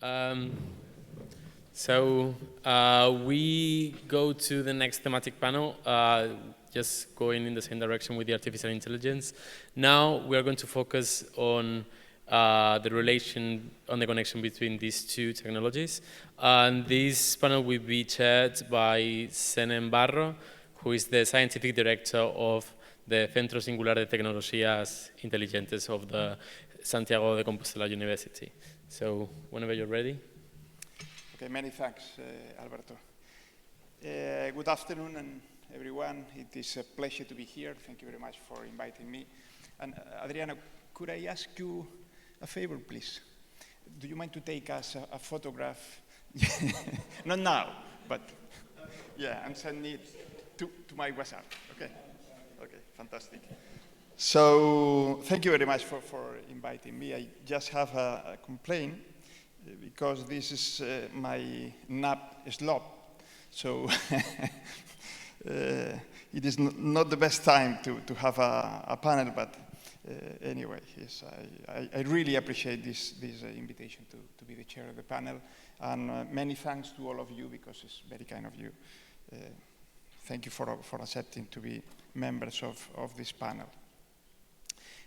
Um, we go to the next thematic panel, just going in the same direction with the artificial intelligence. Now we are going to focus on the connection between these two technologies. And this panel will be chaired by Senen Barro, who is the scientific director of the Centro Singular de Tecnologías Inteligentes of the Santiago de Compostela University. So whenever you're ready. Okay, many thanks, Alberto. Good afternoon, everyone. It is a pleasure to be here. Thank you very much for inviting me. And Adriana, could I ask you a favor, please? Do you mind to take us a photograph? Not now, but yeah, and send it to my WhatsApp. Okay, okay, fantastic. So thank you very much for inviting me. I just have a complaint because this is my nap slot. So it is not the best time to have a panel, but anyway, yes, I really appreciate this invitation to be the chair of the panel. And many thanks to all of you because it's very kind of you. Thank you for accepting to be members of this panel.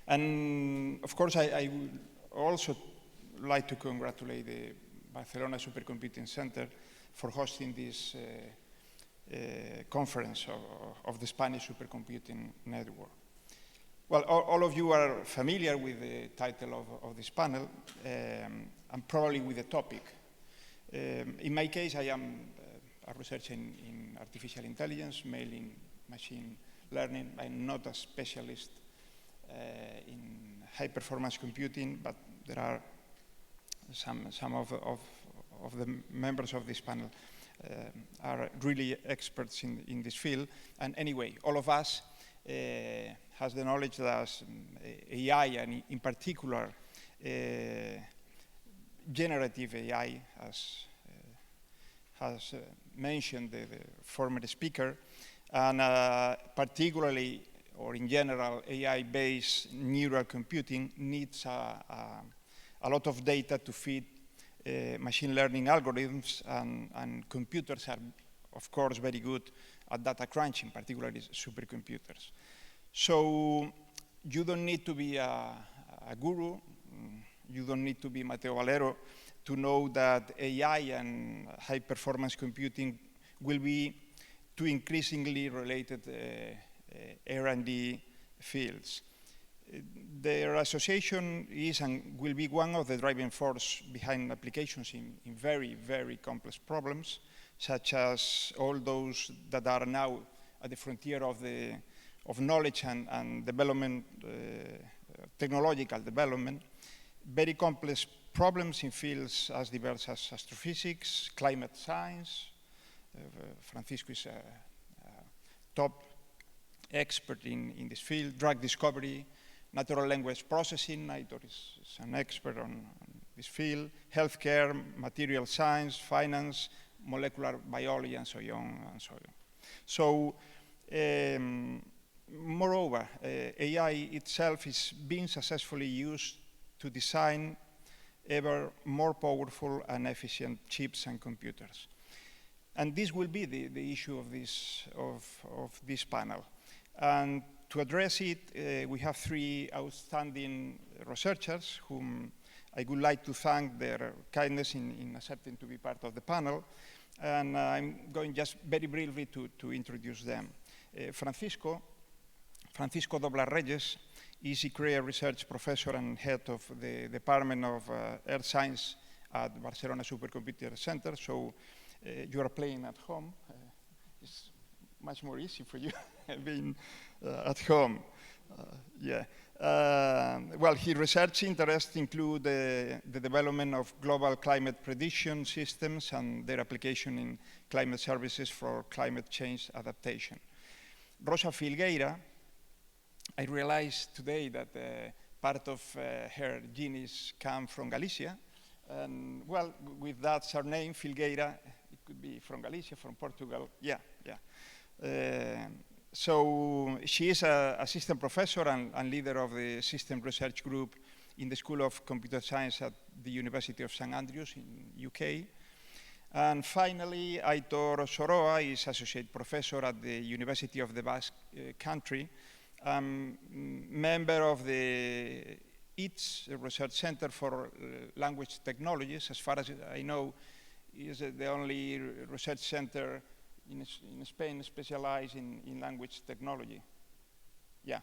And of course, I would also like to congratulate the Barcelona Supercomputing Center for hosting this conference of the Spanish Supercomputing Network. Well, all of you are familiar with the title of this panel and probably with the topic. In my case, I am a researcher in artificial intelligence, mainly in machine learning. I'm not a specialist in high-performance computing, but there are some of the members of this panel are really experts in this field. And anyway, all of us has the knowledge that AI, and in particular, generative AI, has mentioned the former speaker, and particularly, or in general, AI-based neural computing needs a lot of data to feed machine learning algorithms, and computers are, of course, very good at data crunching, particularly supercomputers. So you don't need to be a guru, you don't need to be Mateo Valero to know that AI and high-performance computing will be two increasingly related R&D fields. Their association is and will be one of the driving force behind applications in very, very complex problems, such as all those that are now at the frontier of knowledge and development, technological development, very complex problems in fields as diverse as astrophysics, climate science. Francisco is a top expert in this field, drug discovery, natural language processing. Aitor is an expert on this field, healthcare, material science, finance, molecular biology, and so on and so on. So, moreover, AI itself is being successfully used to design ever more powerful and efficient chips and computers. And this will be the issue of this panel. And to address it, we have three outstanding researchers whom I would like to thank their kindness in accepting to be part of the panel. And I'm going just very briefly to introduce them. Francisco Doblas Reyes is a career research professor and head of the Department of Earth Science at Barcelona Supercomputing Center. So you are playing at home. It's much more easy for you being at home. Yeah. Well, his research interests include the development of global climate prediction systems and their application in climate services for climate change adaptation. Rosa Filgueira, I realized today that part of her genes come from Galicia. And well, with that surname, Filgueira, it could be from Galicia, from Portugal. Yeah, yeah. So she is an assistant professor and leader of the system research group in the School of Computer Science at the University of St. Andrews in UK. And finally, Aitor Soroa is Associate Professor at the University of the Basque Country, member of the ICTS Research Center for Language Technologies. As far as I know, is the only research center in Spain specialized in language technology. Yeah,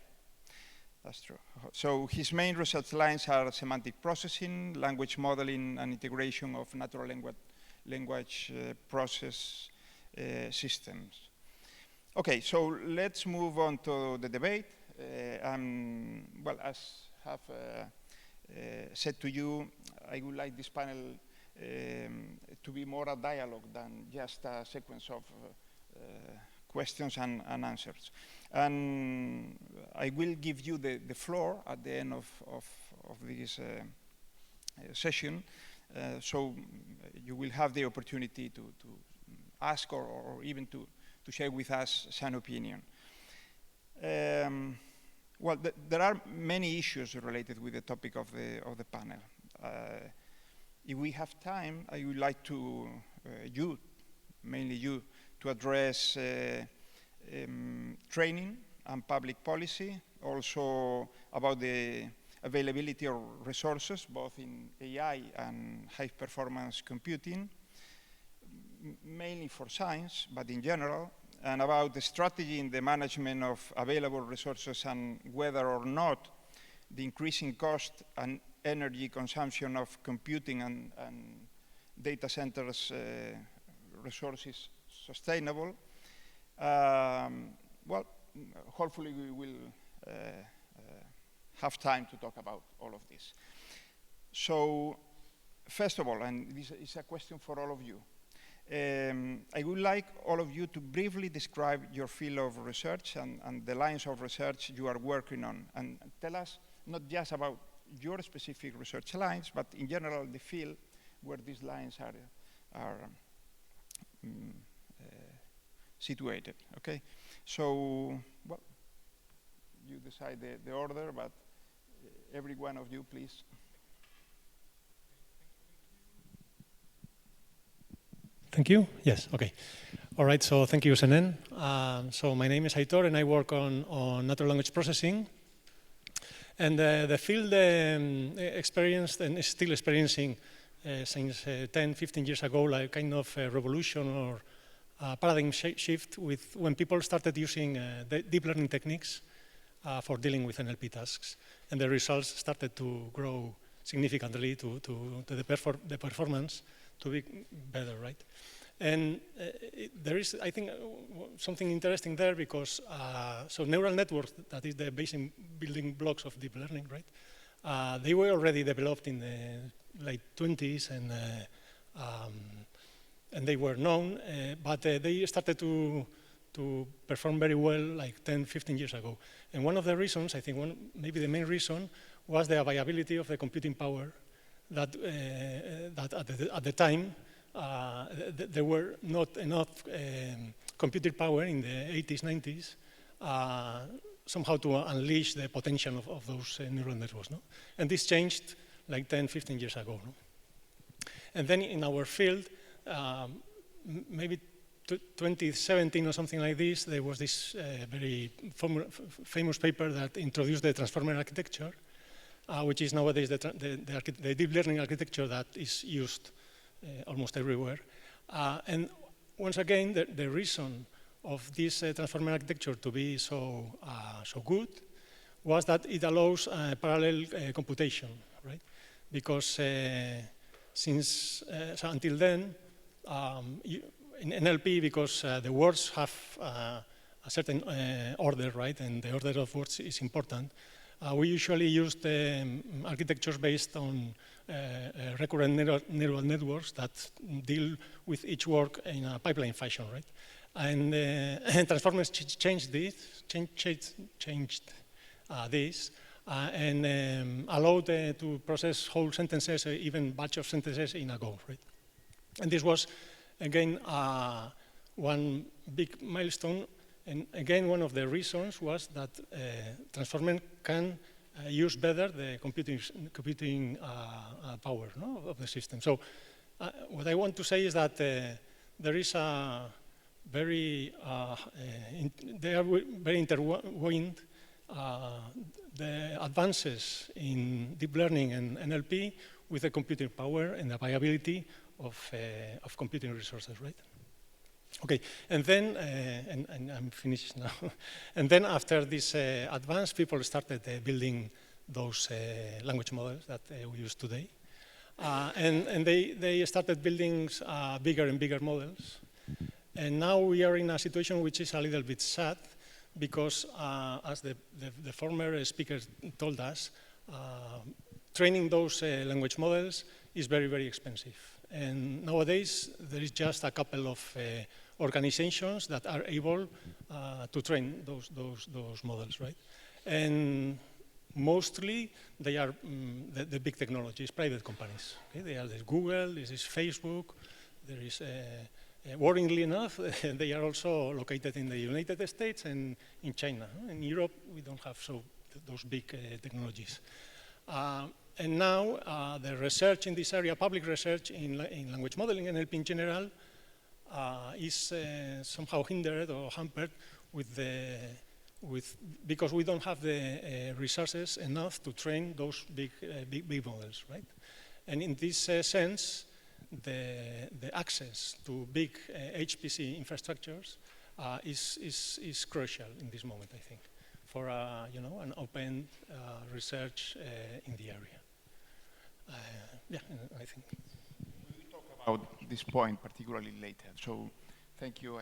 that's true. So his main research lines are semantic processing, language modeling, and integration of natural language process systems. Okay, so let's move on to the debate. Well, as have said to you, I would like this panel to be more a dialogue than just a sequence of questions and answers. And I will give you the floor at the end of this session, so you will have the opportunity to ask or even to share with us some opinion. Well, there are many issues related with the topic of the panel. If we have time, I would like to, mainly you, to address training and public policy, also about the availability of resources, both in AI and high-performance computing, mainly for science, but in general, and about the strategy in the management of available resources and whether or not the increasing cost and energy consumption of computing and data centers resources sustainable. Well, hopefully we will have time to talk about all of this. So, first of all, and this is a question for all of you, I would like all of you to briefly describe your field of research and the lines of research you are working on, and tell us not just about your specific research lines, but in general the field where these lines are situated, okay? So, well, you decide the order, but every one of you, please. Thank you. Yes, okay. All right, so thank you, Senen. So my name is Aitor, and I work on natural language processing. And the field experienced and is still experiencing since 10, 15 years ago, like kind of a revolution or a paradigm shift with when people started using deep learning techniques for dealing with NLP tasks. And the results started to grow significantly to the performance to be better, right? And there is, I think, something interesting there because, so neural networks, that is the basic building blocks of deep learning, right? They were already developed in the late 20s and they were known, but they started to perform very well like 10, 15 years ago. And one of the reasons, I think maybe the main reason, was the availability of the computing power that at the time, there were not enough computing power in the 80s, 90s, somehow to unleash the potential of those neural networks. No? And this changed like 10, 15 years ago. No? And then in our field, maybe 2017 or something like this, there was this very famous paper that introduced the transformer architecture, which is nowadays the deep learning architecture that is used almost everywhere. And once again, the reason of this transformer architecture to be so good was that it allows parallel computation, right? Because since so until then, in NLP, because the words have a certain order, right? And the order of words is important. We usually use architectures based on recurrent neural networks that deal with each work in a pipeline fashion, right? And transformers changed this and allowed to process whole sentences, even batch of sentences in a go, right? And this was, again, one big milestone. And again, one of the reasons was that transformers can use better the computing power, no, of the system. So what I want to say is that there is a very, they are very intertwined. The advances in deep learning and NLP with the computing power and the viability of computing resources, right? Okay, and then, and I'm finished now. And then after this advance, people started building those language models that we use today. And they started building bigger and bigger models. And now we are in a situation which is a little bit sad, because as the former speaker told us, training those language models is very, very expensive. And nowadays, there is just a couple of organizations that are able to train those models, right? And mostly, they are the big technologies, private companies. Okay? They are Google, this is Facebook, there is, worryingly enough, they are also located in the United States and in China. In Europe, we don't have those big technologies. And now, the research in this area, public research in language modeling and NLP in general, is somehow hindered or hampered because we don't have the resources enough to train those big models, right? And in this sense, the access to big HPC infrastructures is crucial in this moment, I think, for an open research in the area. Yeah, I think. We will talk about this point particularly later. So, thank you,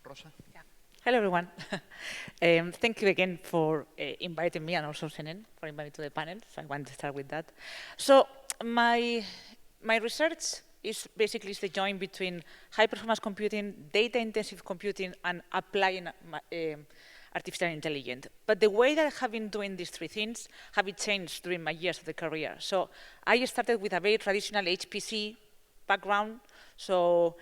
Rosa. Yeah. Hello, everyone. Thank you again for inviting me, and also Senen for inviting me to the panel. So I want to start with that. So my research is basically the joint between high-performance computing, data-intensive computing, and applying artificial intelligence. But the way that I have been doing these three things have changed during my years of the career. So I started with a very traditional HPC background. So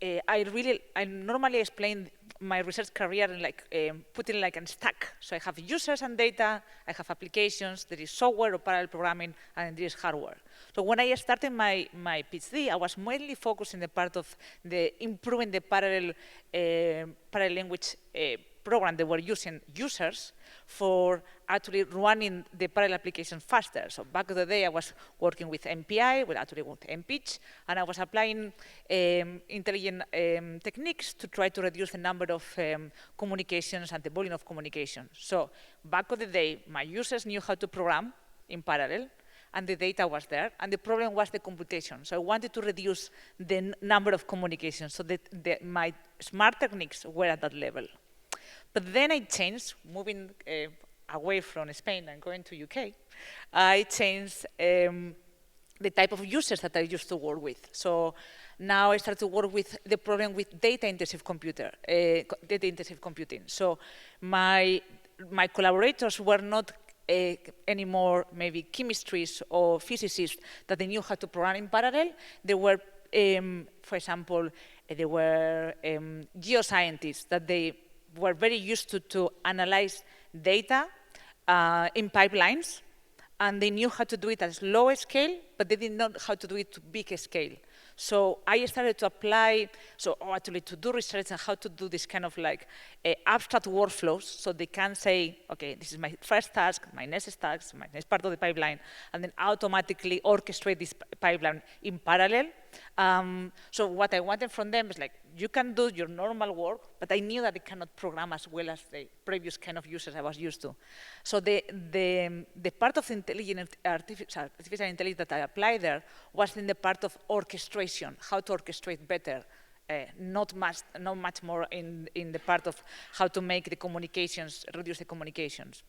I normally explain my research career in putting like a stack. So I have users and data, I have applications, there is software or parallel programming, and there is hardware. So when I started my PhD, I was mainly focused in the part of improving the parallel language program that were using users for actually running the parallel application faster. So back in the day, I was working with MPI, actually with MPitch, and I was applying intelligent techniques to try to reduce the number of communications and the volume of communication. So back in the day, my users knew how to program in parallel, and the data was there, and the problem was the computation. So I wanted to reduce the number of communications so that my smart techniques were at that level. But then I changed, moving away from Spain and going to UK, I changed the type of users that I used to work with. So now I start to work with the problem with data-intensive computing. So my collaborators were not anymore maybe chemists or physicists that they knew how to program in parallel. They were, for example, they were geoscientists that they were very used to analyze data in pipelines, and they knew how to do it at low scale, but they didn't know how to do it to big scale. So I started to apply, actually to do research on how to do this kind of like abstract workflows, so they can say, okay, this is my first task, my next task, my next part of the pipeline, and then automatically orchestrate this pipeline in parallel. So what I wanted from them is like, you can do your normal work, but I knew that I cannot program as well as the previous kind of users I was used to. So the part of artificial intelligence that I applied there was in the part of orchestration, how to orchestrate better, not much more in the part of how to make the communications, reduce the communications.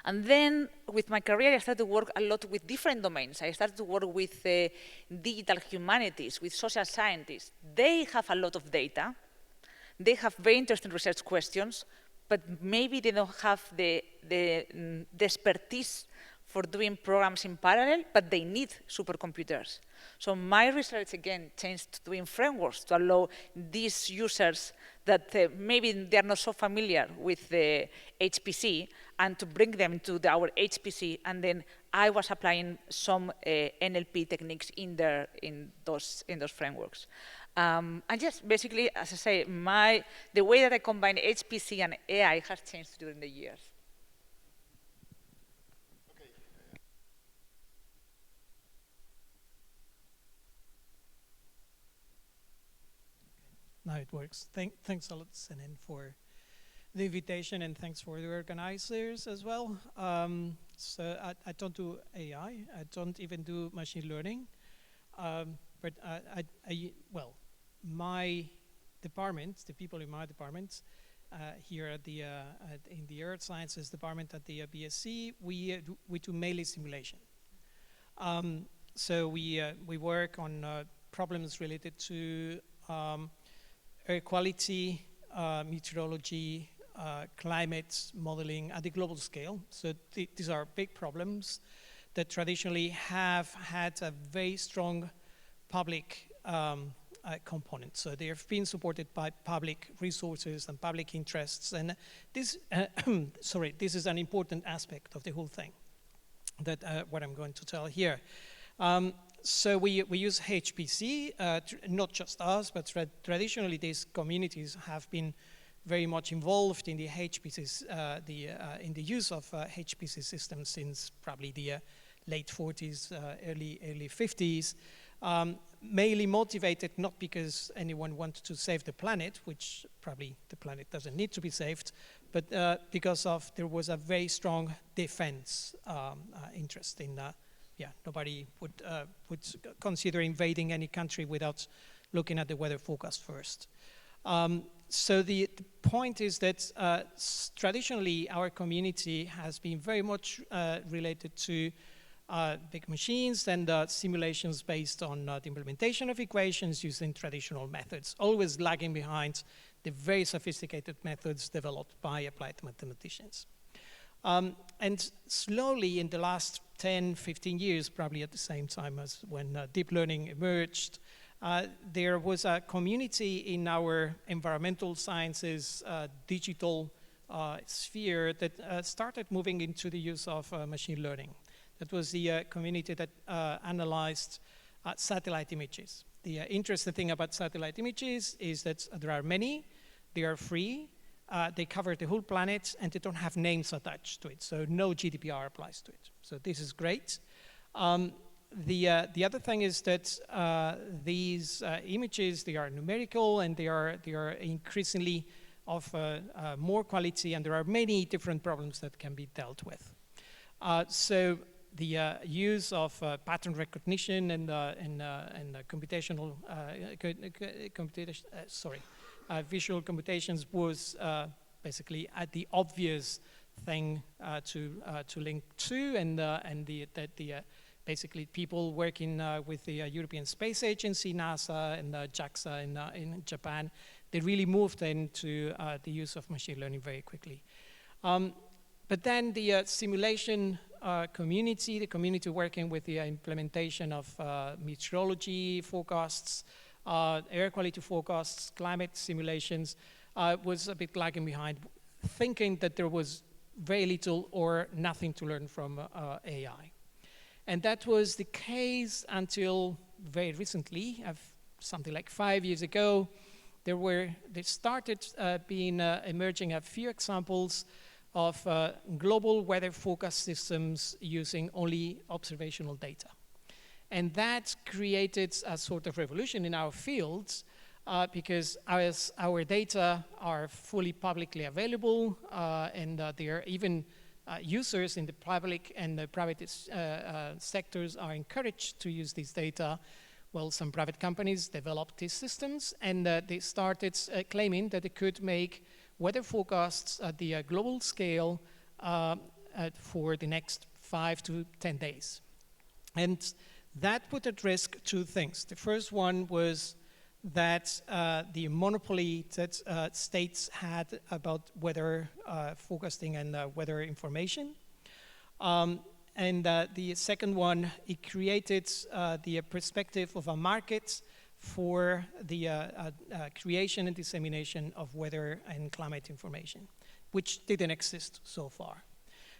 And then, with my career, I started to work a lot with different domains. I started to work with digital humanities, with social scientists. They have a lot of data. They have very interesting research questions, but maybe they don't have the expertise for doing programs in parallel, but they need supercomputers. So my research, again, changed to doing frameworks to allow these users that maybe they're not so familiar with the HPC, and to bring them to our HPC, and then I was applying some NLP techniques in those frameworks. And yes, basically, as I say, the way that I combine HPC and AI has changed during the years. Now it works. Thanks a lot, Senen, for the invitation, and thanks for the organizers as well. So I don't do AI. I don't even do machine learning. But well, my department, the people in my department, here at in the Earth Sciences department at the BSc, we do mainly simulation. So we work on problems related to air quality, meteorology, climate modeling at the global scale. So these are big problems that traditionally have had a very strong public component. So they have been supported by public resources and public interests. And this, sorry, this is an important aspect of the whole thing, that what I'm going to tell here. So we use HPC, not just us, but traditionally these communities have been very much involved in the HPCs, in the use of HPC systems since probably the late 40s, early 50s. Mainly motivated not because anyone wanted to save the planet, which probably the planet doesn't need to be saved, but because there was a very strong defense interest in. Nobody would consider invading any country without looking at the weather forecast first. So the point is that traditionally our community has been very much related to big machines and simulations based on the implementation of equations using traditional methods, always lagging behind the very sophisticated methods developed by applied mathematicians. And slowly in the last 10, 15 years, probably at the same time as when deep learning emerged, there was a community in our environmental sciences digital sphere that started moving into the use of machine learning. That was the community that analyzed satellite images. The interesting thing about satellite images is that there are many, they are free, they cover the whole planet, and they don't have names attached to it, so no GDPR applies to it. So this is great. The other thing is that these images, they are numerical, and they are increasingly of more quality, and there are many different problems that can be dealt with. So the use of pattern recognition and computational visual computations was basically the obvious thing to link to, and basically people working with the European Space Agency, NASA, and JAXA in Japan, they really moved into the use of machine learning very quickly. But then the simulation community, the community working with the implementation of meteorology forecasts, air quality forecasts, climate simulations, was a bit lagging behind, thinking that there was very little or nothing to learn from AI. And that was the case until very recently, something like 5 years ago. There started emerging a few examples of global weather forecast systems using only observational data. And that created a sort of revolution in our fields because as our data are fully publicly available and there are even users in the public and the private sectors are encouraged to use this data. Well, some private companies developed these systems, and they started claiming that they could make weather forecasts at the global scale for the next 5 to 10 days. And that put at risk two things. The first one was that the monopoly that states had about weather forecasting and weather information. And the second one, it created the perspective of a market for the creation and dissemination of weather and climate information, which didn't exist so far.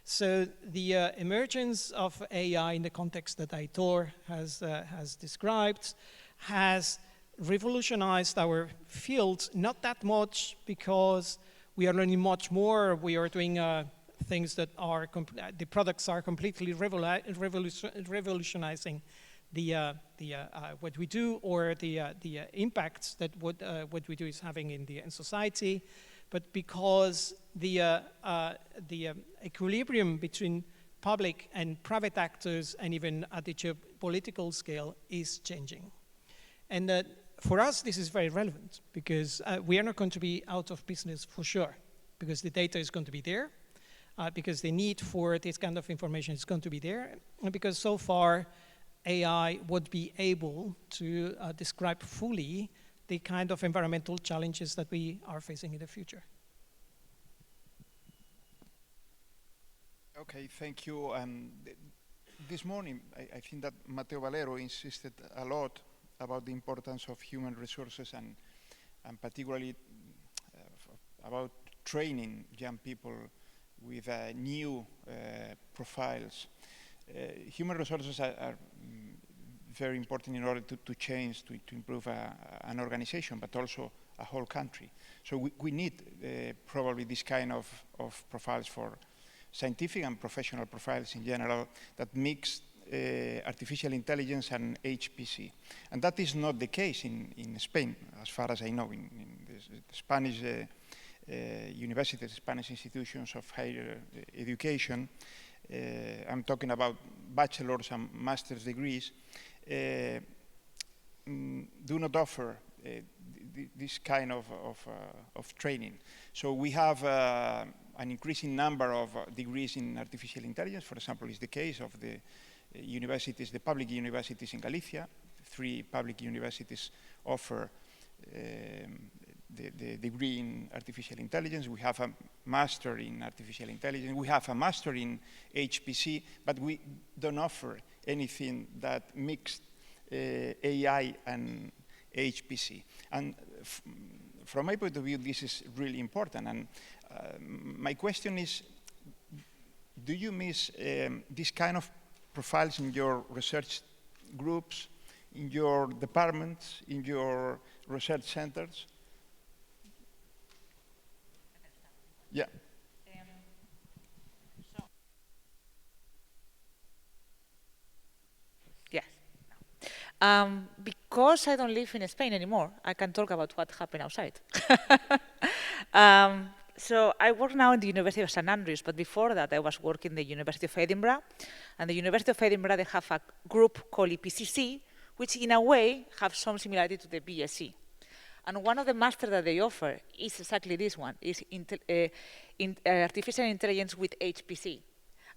So the emergence of AI in the context that Aitor has described has revolutionized our field, not that much because we are learning much more, we are doing things that are, the products are completely revolutionizing what we do, or the impacts that what we do is having in society, but because the equilibrium between public and private actors, and even at the geopolitical scale, is changing. And for us, this is very relevant, because we are not going to be out of business for sure, because the data is going to be there, because the need for this kind of information is going to be there, and because so far AI would be able to describe fully the kind of environmental challenges that we are facing in the future. Okay, thank you. This morning, I think that Matteo Valero insisted a lot about the importance of human resources, and particularly about training young people with new profiles. Human resources are very important in order to change, to improve an organization, but also a whole country. So we need probably this kind of profiles for scientific and professional profiles in general that mix artificial intelligence and HPC. And that is not the case in Spain, as far as I know. In the Spanish universities, Spanish institutions of higher education, I'm talking about bachelor's and master's degrees, do not offer this kind of training. So we have an increasing number of degrees in artificial intelligence. For example, is the case of the universities, the public universities in Galicia. 3 public universities offer the degree in artificial intelligence. We have a master in artificial intelligence. We have a master in HPC, but we don't offer anything that mixed AI and HPC. And from my point of view, this is really important. And my question is, do you miss this kind of profiles in your research groups, in your departments, in your research centers? Yeah. Yes. Because I don't live in Spain anymore, I can talk about what happened outside. So I work now in the University of St. Andrews, but before that I was working in the University of Edinburgh. And the University of Edinburgh, they have a group called IPCC, which in a way have some similarity to the BSc. And one of the masters that they offer is exactly this one, is artificial intelligence with HPC.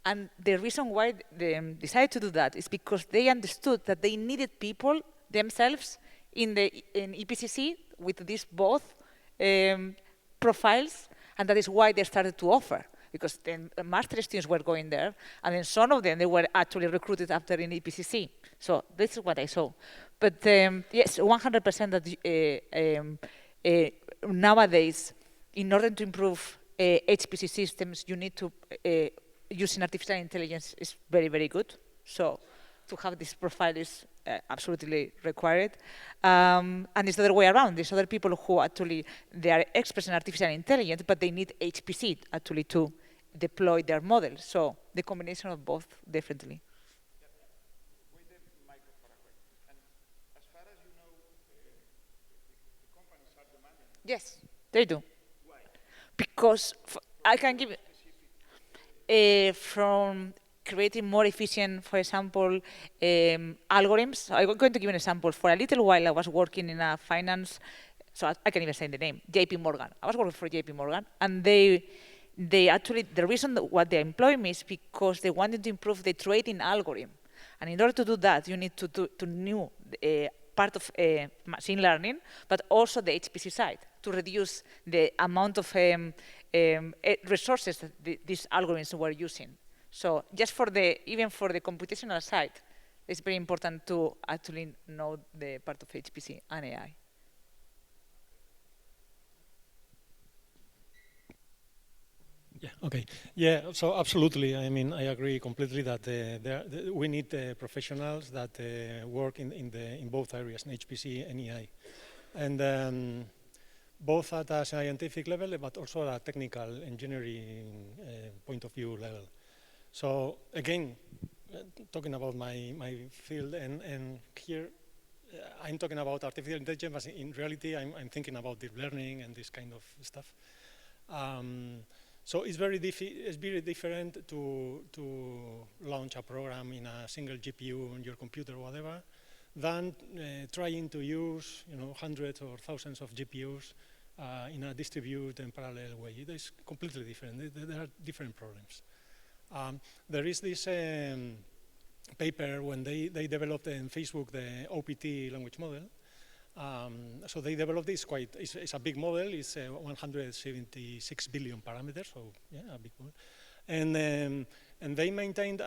And the reason why they decided to do that is because they understood that they needed people themselves in IPCC with these both profiles, and that is why they started to offer, because then master students were going there, and then some of them, they were actually recruited after in IPCC. So this is what I saw. But yes, 100% that nowadays, in order to improve HPC systems, you need to, using artificial intelligence is very, very good. So to have this profile is absolutely required. And it's the other way around. There's other people who actually, they are experts in artificial intelligence, but they need HPC actually to deploy their models. So the combination of both, definitely. Wait the microphone a quick. And as far as you know, the companies are demanding. Yes, they do. Why? Because I can give from creating more efficient, for example, algorithms. I'm going to give an example. For a little while, I was working in a finance, so I can even say the name, JP Morgan. I was working for JP Morgan, and they actually, the reason why they employ me is because they wanted to improve the trading algorithm. And in order to do that, you need to know part of machine learning, but also the HPC side, to reduce the amount of resources that these algorithms were using. So just even for the computational side, it's very important to actually know the part of HPC and AI. Yeah, okay. Yeah, so absolutely. I mean, I agree completely that we need professionals that work in both areas, in HPC and AI. And both at a scientific level, but also at a technical engineering point of view level. So again, talking about my field, and here I'm talking about artificial intelligence, but in reality I'm thinking about deep learning and this kind of stuff. So it's very different to launch a program in a single GPU on your computer or whatever, than trying to use hundreds or thousands of GPUs in a distributed and parallel way. It is completely different. There are different problems. There is this paper when they developed in Facebook the OPT language model. So they developed this it's a big model. It's 176 billion parameters, so yeah, a big model. And they maintained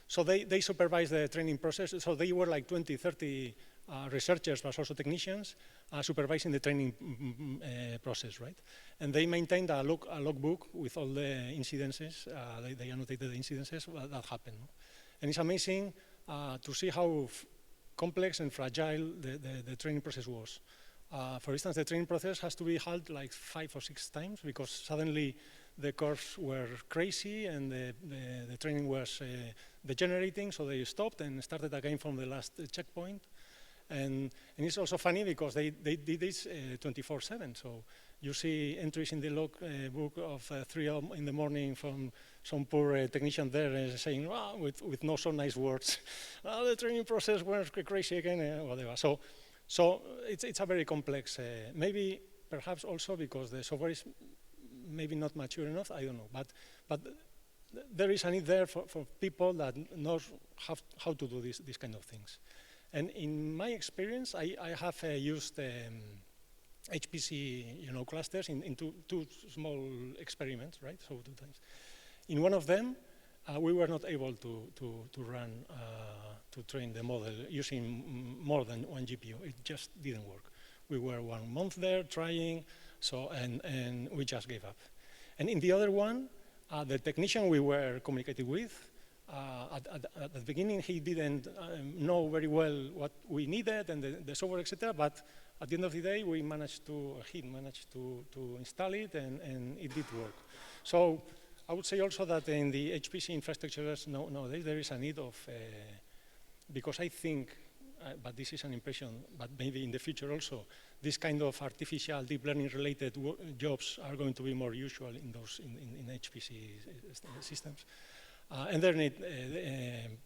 so they supervised the training process. So they were like 20, 30 researchers, but also technicians, supervising the training process, right? And they maintained a logbook with all the incidences. They annotated the incidences that happened. And it's amazing to see how complex and fragile the training process was. For instance, the training process has to be held like 5 or 6 times because suddenly the curves were crazy and the training was degenerating, so they stopped and started again from the last checkpoint. And it's also funny because they did this 24/7. So you see entries in the log book of 3 in the morning from some poor technician there saying, wow, with no so nice words, the training process went crazy again, whatever. So it's a very complex, maybe perhaps also because the software is maybe not mature enough, I don't know. But there is a need there for people that knows how to do these kind of things. And in my experience, I have used HPC clusters in two small experiments, right? So 2 times. In one of them, we were not able to run, to train the model using more than 1 GPU. It just didn't work. We were 1 month there trying, and we just gave up. And in the other one, the technician we were communicating with, at the beginning, he didn't know very well what we needed and the software, etc. But at the end of the day, he managed to install it, and it did work. So I would say also that in the HPC infrastructures nowadays, there is a need of, because I think, but this is an impression, but maybe in the future also, this kind of artificial deep learning related jobs are going to be more usual in HPC systems. And there need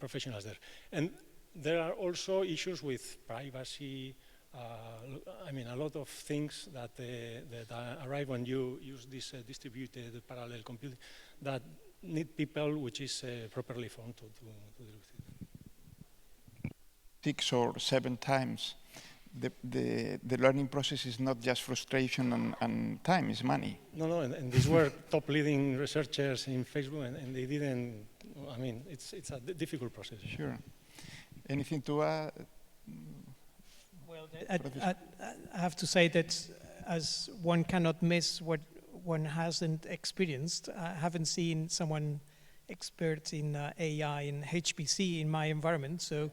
professionals there. And there are also issues with privacy. I mean, a lot of things that arrive when you use this distributed parallel computing that need people which is properly formed to deal with it. 6 or 7 times. The learning process is not just frustration and time, it's money. No, and these were top leading researchers in Facebook, and they didn't, I mean, it's a difficult process. Sure. Anything to add? Well, I have to say that as one cannot miss what one hasn't experienced, I haven't seen someone expert in AI and HPC in my environment, so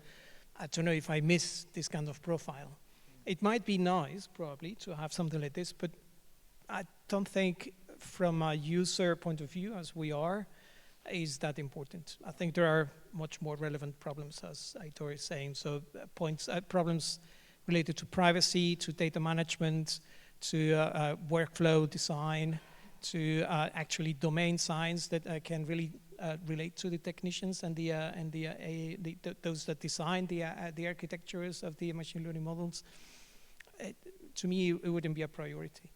I don't know if I miss this kind of profile. It might be nice, probably, to have something like this, but I don't think from a user point of view, as we are, is that important. I think there are much more relevant problems, as Aitor is saying. So problems related to privacy, to data management, to workflow design, to actually domain science that can really relate to the technicians and those that design the architectures of the machine learning models. To me, it wouldn't be a priority.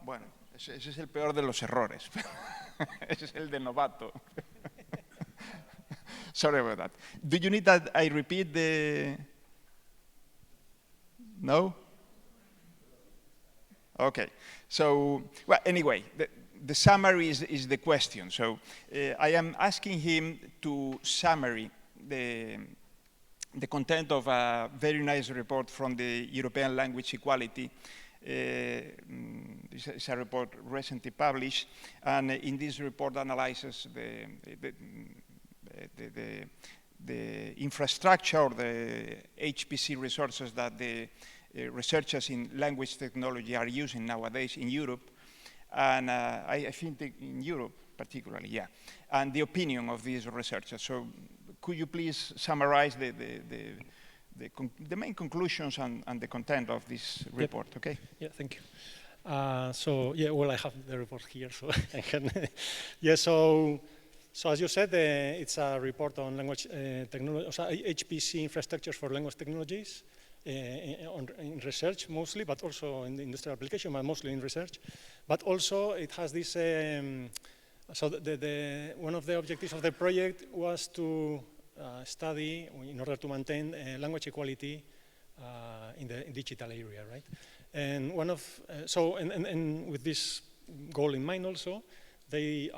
Bueno, ese es el peor de los errores. Ese es el de novato. Sorry about that. Do you need that I repeat the... No? Okay. So, well, anyway, the summary is the question. So I am asking him to summary the content of a very nice report from the European Language Equality. It's a report recently published, and in this report analyzes the infrastructure or the HPC resources that the researchers in language technology are using nowadays in Europe, and I think in Europe particularly, yeah, and the opinion of these researchers. So could you please summarize the main conclusions and the content of this report, okay? Yeah, thank you. So, yeah, well, I have the report here, so I can, yeah, so as you said, it's a report on language technology, HPC infrastructures for language technologies in research mostly, but also in the industrial application, but mostly in research. But also it has this, so one of the objectives of the project was to study, in order to maintain language equality in the digital area, right? And one of, and with this goal in mind also, they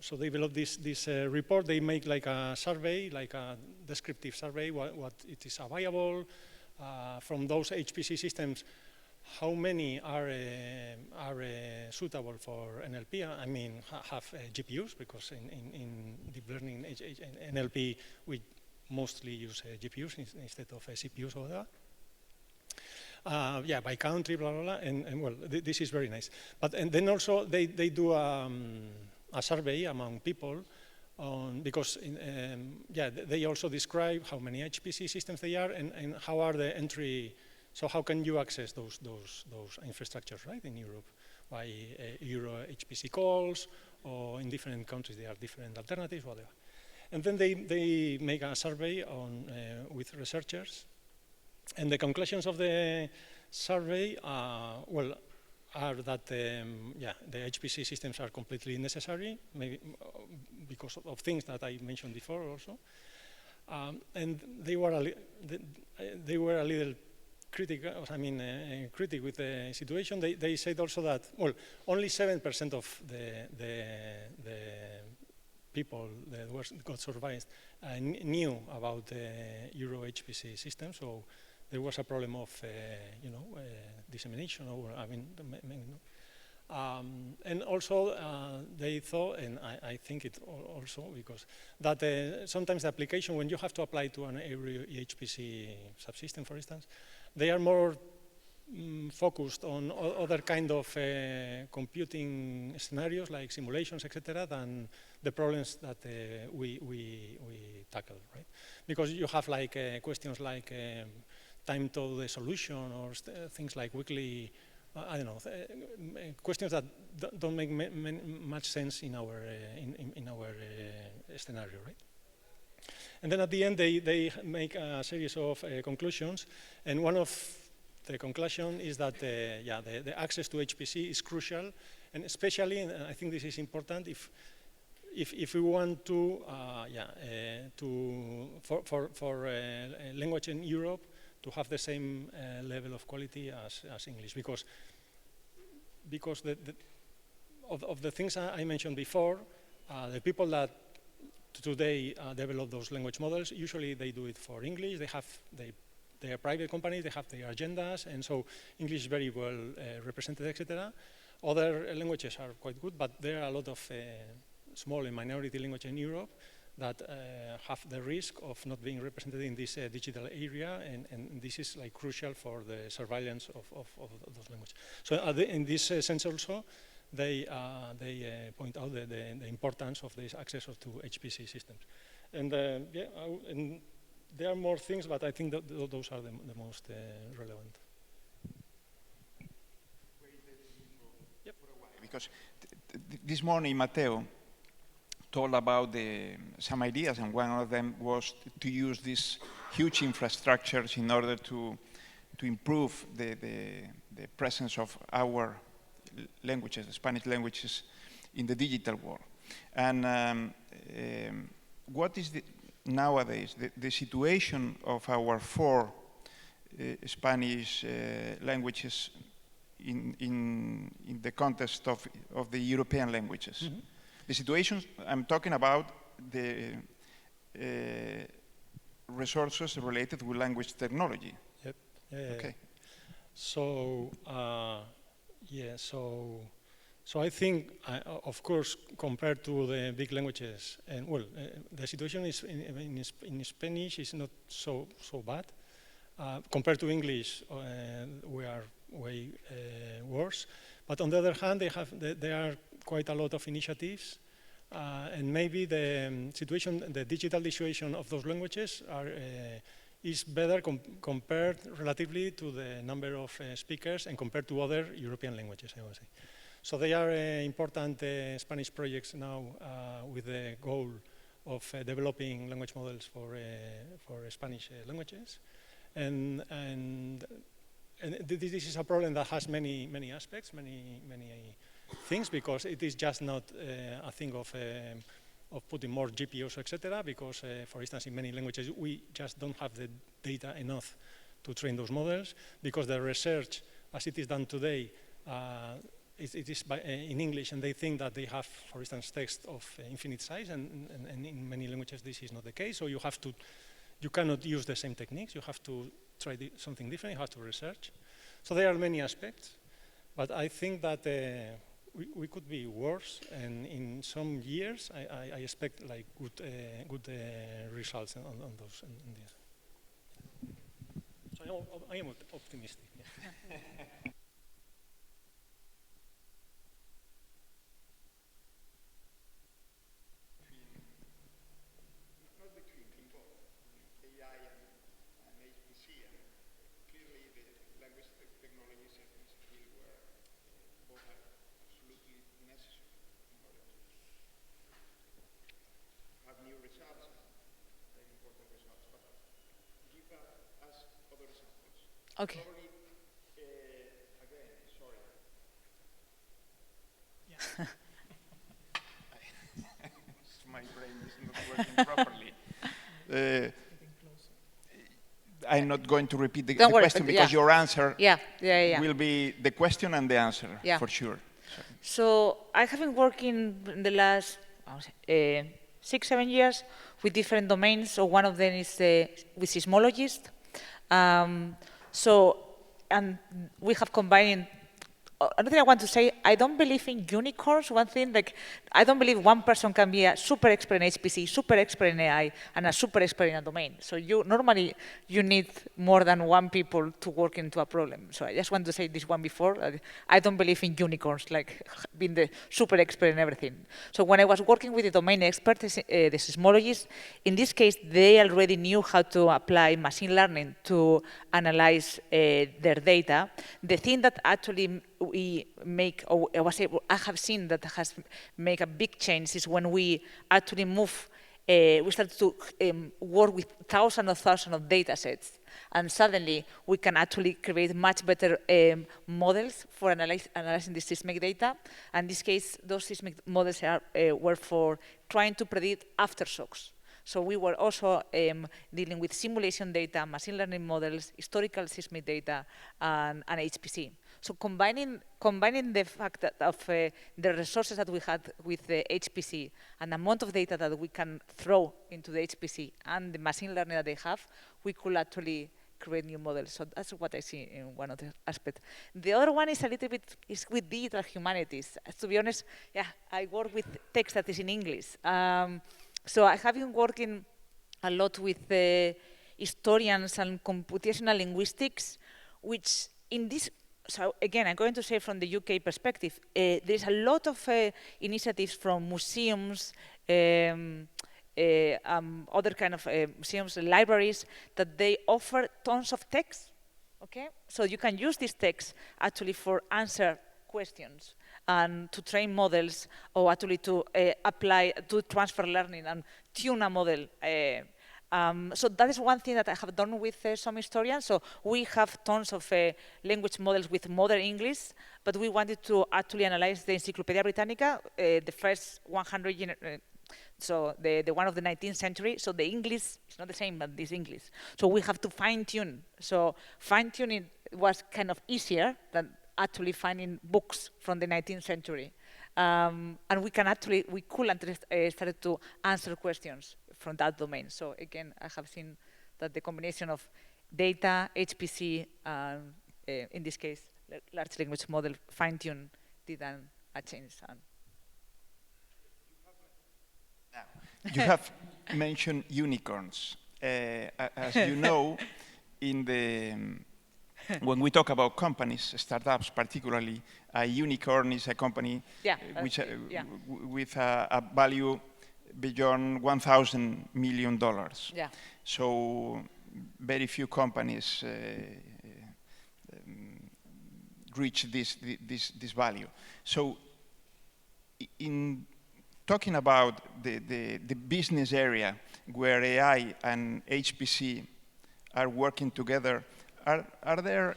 so they developed this report. They make like a survey, like a descriptive survey, what it is available from those HPC systems. How many are suitable for NLP? I mean, have GPUs, because in deep learning NLP we mostly use GPUs instead of CPUs or whatever. Yeah, by country, blah, blah, blah, and well, this is very nice. But and then also they do a survey among people on, because yeah, they also describe how many HPC systems they are and how are the entry. So how can you access those infrastructures, right, in Europe? By Euro HPC calls, or in different countries there are different alternatives, whatever. And then they make a survey on with researchers. And the conclusions of the survey, well, are that yeah, the HPC systems are completely necessary, maybe because of things that I mentioned before also. And they were a little critical. I mean, critic with the situation. They said also that, well, only 7% of the people that got survived knew about the Euro HPC system. So there was a problem of, you know, dissemination, or I mean, and also they thought, and I think it also because that sometimes the application, when you have to apply to an HPC subsystem, for instance, they are more focused on other kind of computing scenarios like simulations, etc., than the problems that we tackle, right? Because you have like questions like time to the solution, or things like weekly, I don't know, questions that don't make much sense in our scenario, right? And then at the end, they make a series of conclusions, and one of the conclusion is that yeah, the access to HPC is crucial, and especially, and I think this is important, if we want to, for language in Europe to have the same level of quality as English, because of the things I mentioned before, the people that today develop those language models, usually they do it for English. They are private companies, they have their agendas, and so English is very well represented, etc. Other languages are quite good, but there are a lot of small and minority languages in Europe that have the risk of not being represented in this digital area, and this is like crucial for the surveillance of those languages. So in this sense also, they point out the importance of this access to HPC systems. And yeah, and there are more things, but I think that those are the most relevant. Yep. Because this morning, Matteo told about some ideas, and one of them was to use these huge infrastructures in order to improve the presence of our languages, the Spanish languages in the digital world. And what is nowadays the situation of our 4 Spanish languages in the context of the European languages? Mm-hmm. The situation, I'm talking about the resources related with language technology. Yep. Okay. So, yeah, so I think, of course, compared to the big languages, and well, the situation is in Spanish is not so bad. Compared to English, we are way worse. But on the other hand, there are quite a lot of initiatives, and maybe the situation, the digital situation of those languages is better compared relatively to the number of speakers and compared to other European languages, I would say. So they are important Spanish projects now with the goal of developing language models for Spanish languages. And this is a problem that has many aspects, many things, because it is just not a thing of putting more GPUs, etc. Because, for instance, in many languages we just don't have the data enough to train those models, because the research, as it is done today, it is in English, and they think that they have, for instance, text of infinite size, and in many languages this is not the case. So you cannot use the same techniques. You have to try something different. You have to research. So there are many aspects, but I think that we could be worse. And in some years, I expect like good results on those. On this. So I am optimistic. Yeah. Okay. Again, sorry. Yeah. My brain is not working properly. I'm not going to repeat the question because your answer will be the question and the answer for sure. So I have been working in the last 6-7 years with different domains. So one of them is with seismologists. And we have combined. Another thing I want to say, I don't believe in unicorns. One thing, like, I don't believe one person can be a super expert in HPC, super expert in AI, and a super expert in a domain. So normally you need more than one people to work into a problem. So I just want to say this one before. I don't believe in unicorns, like being the super expert in everything. So when I was working with the domain experts, the seismologists, in this case, they already knew how to apply machine learning to analyze their data. The thing that actually we make, or I have seen that has made a big change is when we actually move, we start to work with thousands of data sets, and suddenly we can actually create much better models for analyzing the seismic data. And in this case, those seismic models were for trying to predict aftershocks. So we were also dealing with simulation data, machine learning models, historical seismic data, and HPC. So combining the fact that of the resources that we had with the HPC and the amount of data that we can throw into the HPC and the machine learning that they have, we could actually create new models. So that's what I see in one of the aspects. The other one is a little bit with digital humanities. To be honest, I work with text that is in English. So I have been working a lot with historians and computational linguistics, which in this. So again, I'm going to say from the UK perspective, there's a lot of initiatives from museums, other kind of museums, libraries, that they offer tons of text, okay? So you can use this text actually for answer questions and to train models, or actually to apply, to transfer learning and tune a model. So that is one thing that I have done with some historians. So we have tons of language models with modern English, but we wanted to actually analyze the Encyclopedia Britannica, the first 100 so the one of the 19th century. So the English is not the same, but this English. So we have to fine-tune. So fine-tuning was kind of easier than actually finding books from the 19th century. And we could start to answer questions from that domain. So again, I have seen that the combination of data, HPC, and in this case, large language model fine-tune did a change. You have mentioned unicorns. As you know, when we talk about companies, startups particularly, a unicorn is a company with a value beyond $1,000 million. Yeah. So very few companies reach this value. So in talking about the business area where AI and HPC are working together, are there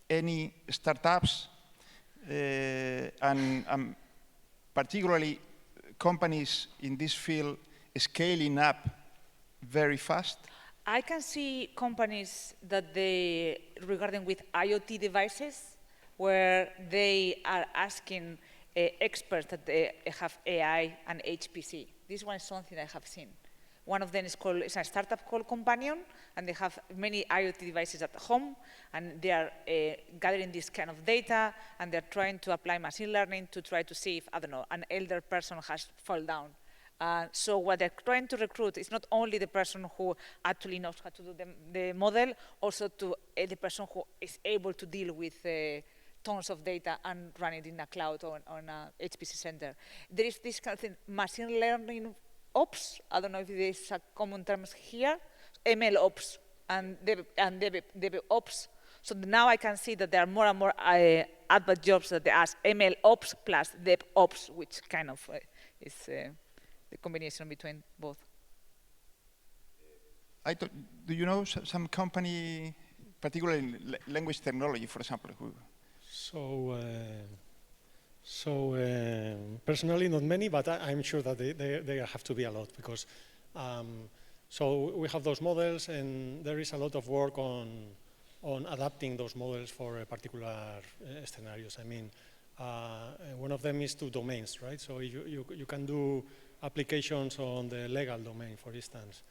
any startups and particularly companies in this field scaling up very fast? I can see companies that regarding with IoT devices, where they are asking experts that they have AI and HPC. This one is something I have seen. One of them is a startup called Companion, and they have many IoT devices at home, and they are gathering this kind of data, and they're trying to apply machine learning to try to see if, I don't know, an elder person has fallen down. So what they're trying to recruit is not only the person who actually knows how to do the model, also to the person who is able to deal with tons of data and run it in a cloud or on a HPC center. There is this kind of thing, machine learning ops. I don't know if there is a common term here, ML ops and Dev ops. So now I can see that there are more and more advert jobs that they ask ML ops plus Dev ops, which kind of is the combination between both. Do you know some company, particularly in language technology, for example, who? Personally, not many, but I'm sure that they have to be a lot, because so we have those models, and there is a lot of work on adapting those models for particular scenarios. I mean, one of them is to domains, right? So you can do applications on the legal domain, for instance.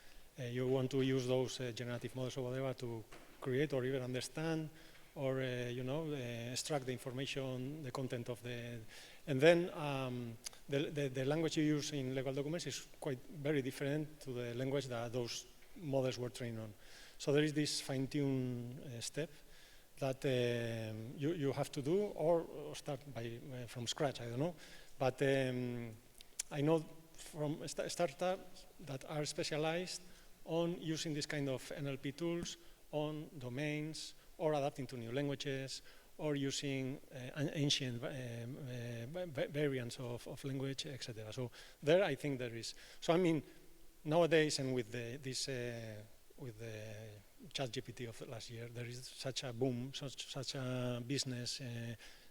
You want to use those generative models or whatever to create or even understand, or extract the information, the content of and then the language you use in legal documents is very different to the language that those models were trained on. So there is this fine-tune step that you have to do, or start from scratch, I don't know. But I know from startups that are specialized on using this kind of NLP tools on domains, or adapting to new languages, or using ancient variants of language, etc. So there, I think there is. So I mean, nowadays, and with with the ChatGPT of last year, there is such a boom, such a business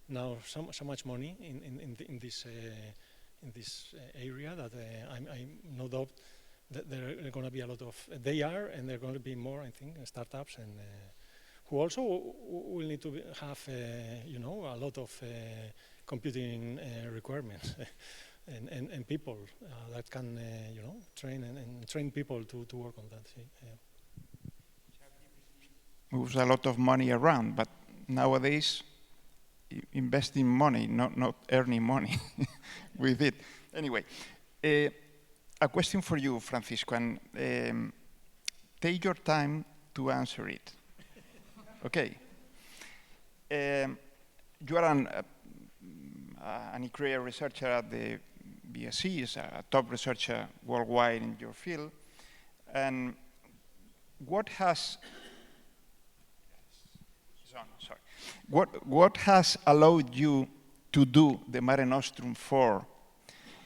now, so much money in this area that I no doubt that there are going to be a lot of. They are, and there are going to be more, I think, startups and. Who also will need to have, a lot of computing requirements and people that can, train and train people to work on that. Moves a lot of money around, but nowadays, investing money, not earning money with it. Anyway, a question for you, Francisco, and take your time to answer it. Okay. You are an career researcher at the BSc, is a top researcher worldwide in your field. And what has allowed you to do the Mare Nostrum 4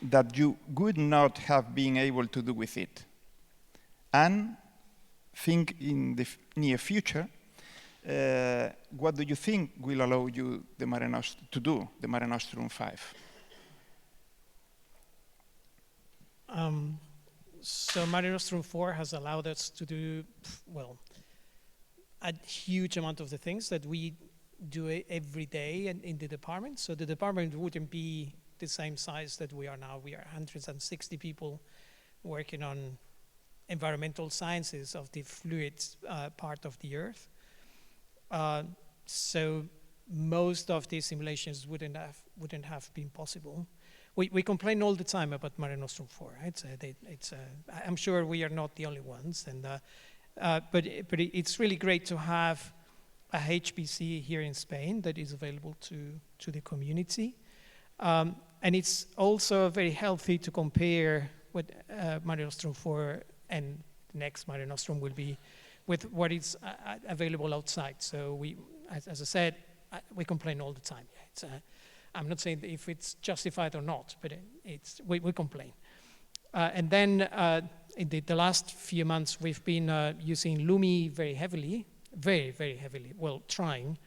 that you would not have been able to do with it? And think in the near future, what do you think will allow you the to do the Mare Nostrum 5? So Mare Nostrum 4 has allowed us to do, well, a huge amount of the things that we do every day in the department. So the department wouldn't be the same size that we are now. We are 160 people working on environmental sciences of the fluids part of the Earth. So most of these simulations wouldn't have been possible. We complain all the time about Mare Nostrum 4, right? I'm sure we are not the only ones, and but it's really great to have a HPC here in Spain that is available to the community, and it's also very healthy to compare what Mare Nostrum 4 and the next Mare Nostrum will be with what is available outside. So we, as I said, we complain all the time. I'm not saying if it's justified or not, but we complain. And then in the last few months, we've been using Lumi very heavily, very, very heavily, well, trying.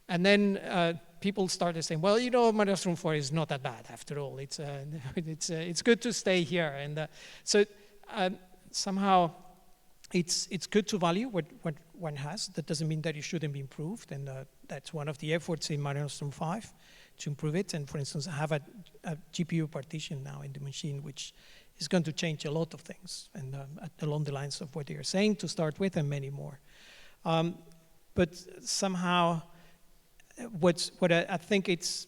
And then people started saying, well, you know, Mare Nostrum 4 is not that bad after all. It's good to stay here. And so somehow it's good to value what one has. That doesn't mean that it shouldn't be improved. And that's one of the efforts in Mare Nostrum 5 to improve it. And for instance, I have a GPU partition now in the machine, which is going to change a lot of things, and along the lines of what you're saying to start with, and many more. But somehow, what I think is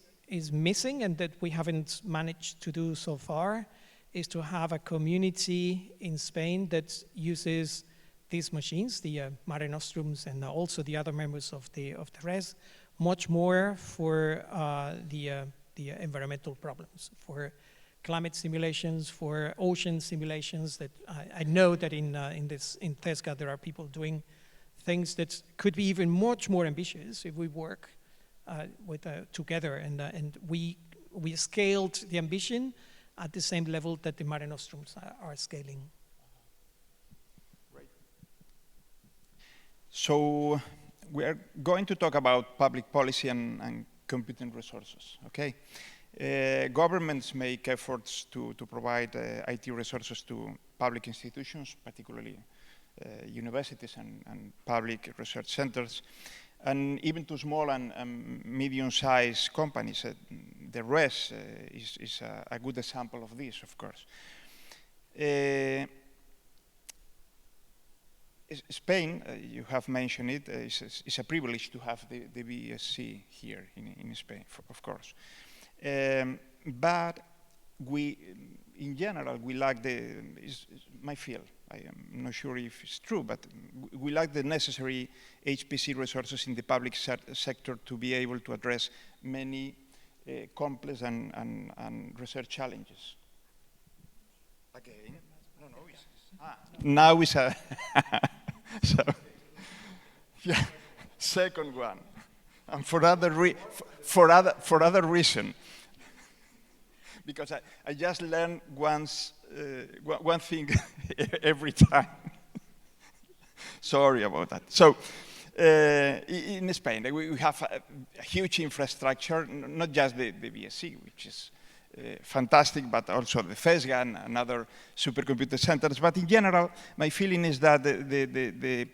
missing, and that we haven't managed to do so far, is to have a community in Spain that uses these machines, the Mare Nostrums, and also the other members of the RES, much more for the environmental problems, for climate simulations, for ocean simulations. That I know that in TESCA there are people doing things that could be even much more ambitious if we work together, and we scaled the ambition at the same level that the Mare Nostrums are scaling. Right. So we are going to talk about public policy and computing resources, okay? Governments make efforts to provide IT resources to public institutions, particularly universities and public research centers, and even to small and medium-sized companies. The RES is a good example of this, of course. Spain, you have mentioned it, is a privilege to have the BSc here in Spain, of course. But we, in general, we lack it's my field. I am not sure if it's true, but we lack the necessary HPC resources in the public sector to be able to address many complex and research challenges. Again, no, now it's a so yeah, second one, and for other reason. Because I just learn one thing every time. Sorry about that. So in Spain, we have a huge infrastructure, not just the BSc, which is fantastic, but also the FESGA and other supercomputer centers. But in general, my feeling is that the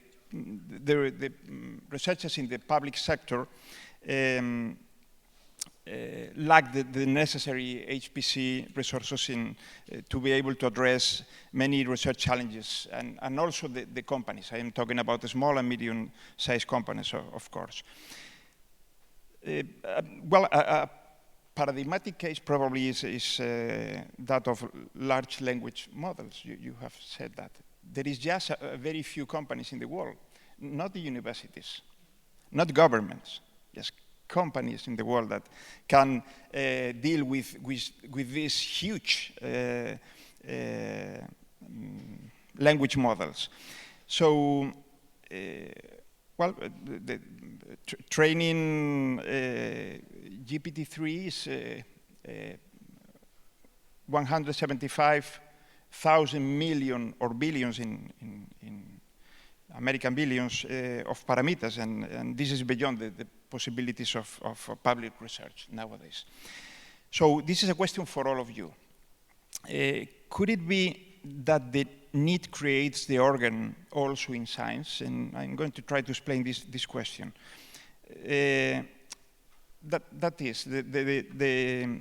researchers in the public sector lack the necessary HPC resources to be able to address many research challenges, and also the companies. I am talking about the small and medium-sized companies, of course. Well, a paradigmatic case probably is that of large language models. You have said that. There is just a very few companies in the world, not the universities, not governments, just companies in the world that can deal with these huge language models. So, well, the training GPT-3 is 1,000 million or billions in American billions of parameters, and this is beyond the possibilities of public research nowadays. So this is a question for all of you. Could it be that the need creates the organ also in science? And I'm going to try to explain this question. That is, the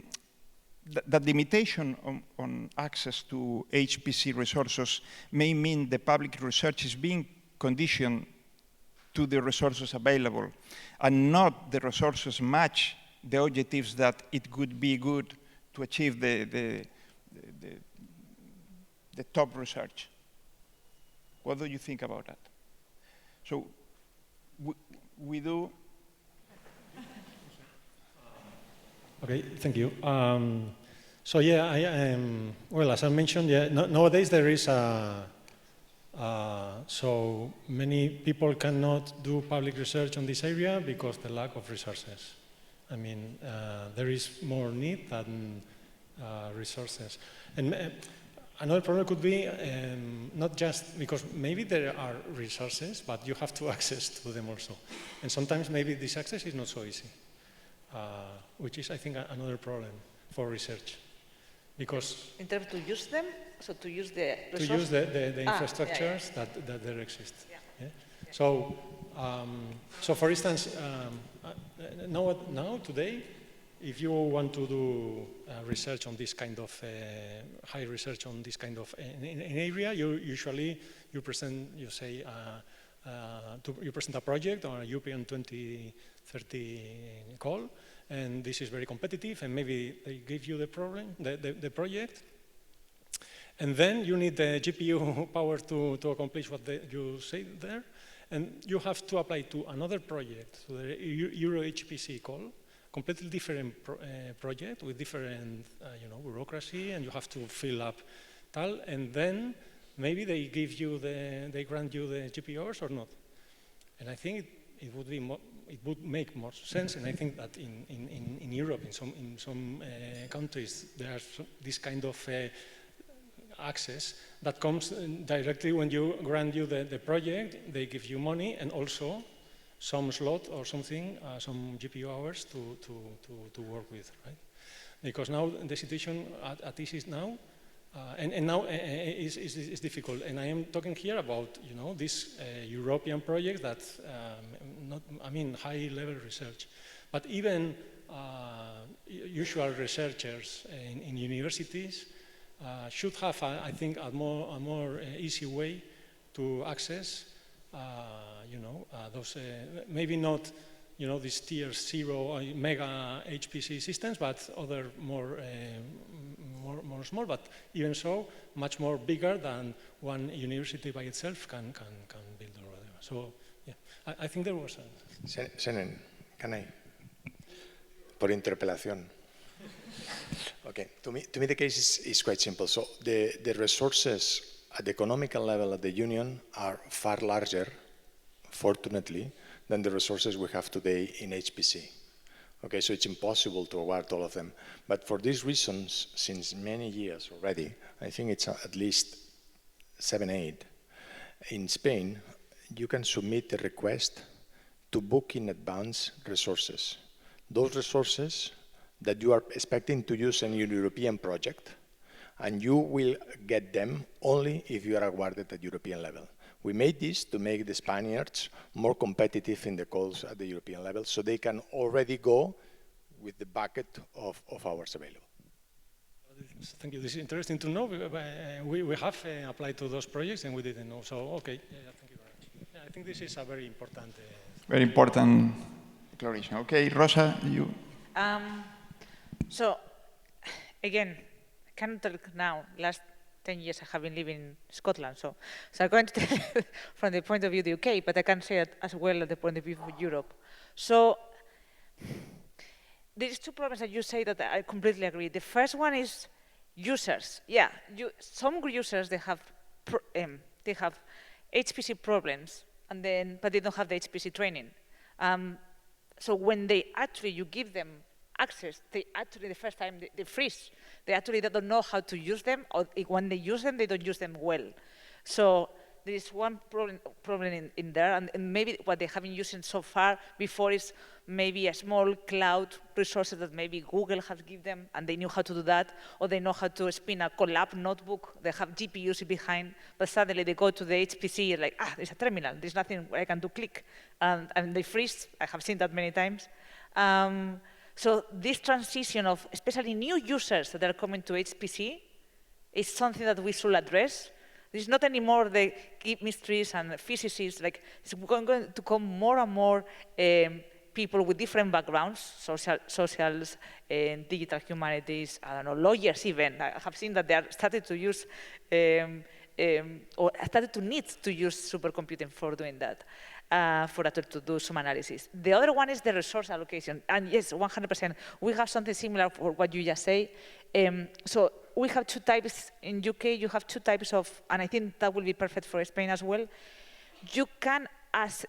limitation on access to HPC resources may mean the public research is being conditioned to the resources available, and not the resources match the objectives that it could be good to achieve the top research. What do you think about that? So we do. Okay, thank you. So yeah, well, as I mentioned, yeah, nowadays there is so many people cannot do public research on this area because the lack of resources. I mean, there is more need than resources. And another problem could be not just because maybe there are resources, but you have to access to them also. And sometimes maybe this access is not so easy, which is, I think, another problem for research. Because in terms to use them, so to use the resources? To use the infrastructures that there exist. Yeah. Yeah? So, so for instance, now today, if you want to do research on this kind of high research on this kind of an area, you present you present a project or a European 2030 call, and this is very competitive, and maybe they give you the project, and then you need the GPU power to accomplish what you say there, and you have to apply to another project, to the Euro HPC call, completely different project with different bureaucracy, and you have to fill up tal, and then maybe they grant you the GPUs or not. And I think it would make more sense, and I think that in Europe, in some countries, there's this kind of access that comes directly when you grant you the project. They give you money and also some slot or something, some GPU hours to work with, right? Because now the situation at this is now, and now is difficult. And I am talking here about this European project that high-level research, but even usual researchers in universities should have, I think, a more easy way to access, those maybe not, these tier 0 mega HPC systems, but other more small, but even so, much more bigger than one university by itself can build or whatever. So, yeah, I think there was a... Senen, can I? Por interpelación. Okay, to me the case is quite simple. So the resources at the economical level at the Union are far larger, fortunately, than the resources we have today in HPC. Okay, so it's impossible to award all of them. But for these reasons, since many years already, I think it's at least 7, 8, in Spain, you can submit a request to book in advance resources. Those resources that you are expecting to use in your European project, and you will get them only if you are awarded at European level. We made this to make the Spaniards more competitive in the calls at the European level, so they can already go with the bucket of hours available. Thank you. This is interesting to know. We have applied to those projects and we didn't know. So, okay, thank you very much. Yeah, I think this is a very important... Very important declaration. Okay, Rosa, you... So, again, I cannot tell now, last 10 years I have been living in Scotland, so I'm going to tell you from the point of view of the UK, but I can say it as well at the point of view of Europe. So, there's two problems that you say that I completely agree. The first one is users. Yeah, some users, they have HPC problems, but they don't have the HPC training. So when you give them access, they actually, the first time, they freeze. They actually don't know how to use them, or when they use them, they don't use them well. So there is one problem in there, and maybe what they haven't used so far before is maybe a small cloud resources that maybe Google has given them, and they knew how to do that, or they know how to spin a Colab notebook. They have GPUs behind, but suddenly they go to the HPC, like, there's a terminal, there's nothing I can do, click, and they freeze. I have seen that many times. So this transition of especially new users that are coming to HPC is something that we should address. It's not anymore the chemistries and physicists. Like, it's going to come more and more people with different backgrounds, socials, and digital humanities, I don't know, lawyers even. I have seen that they are started to use, or started to need to use supercomputing for doing that, for us to do some analysis. The other one is the resource allocation. And yes, 100%, we have something similar for what you just say. So we have two types. In UK, you have two types of, and I think that will be perfect for Spain as well. You can, if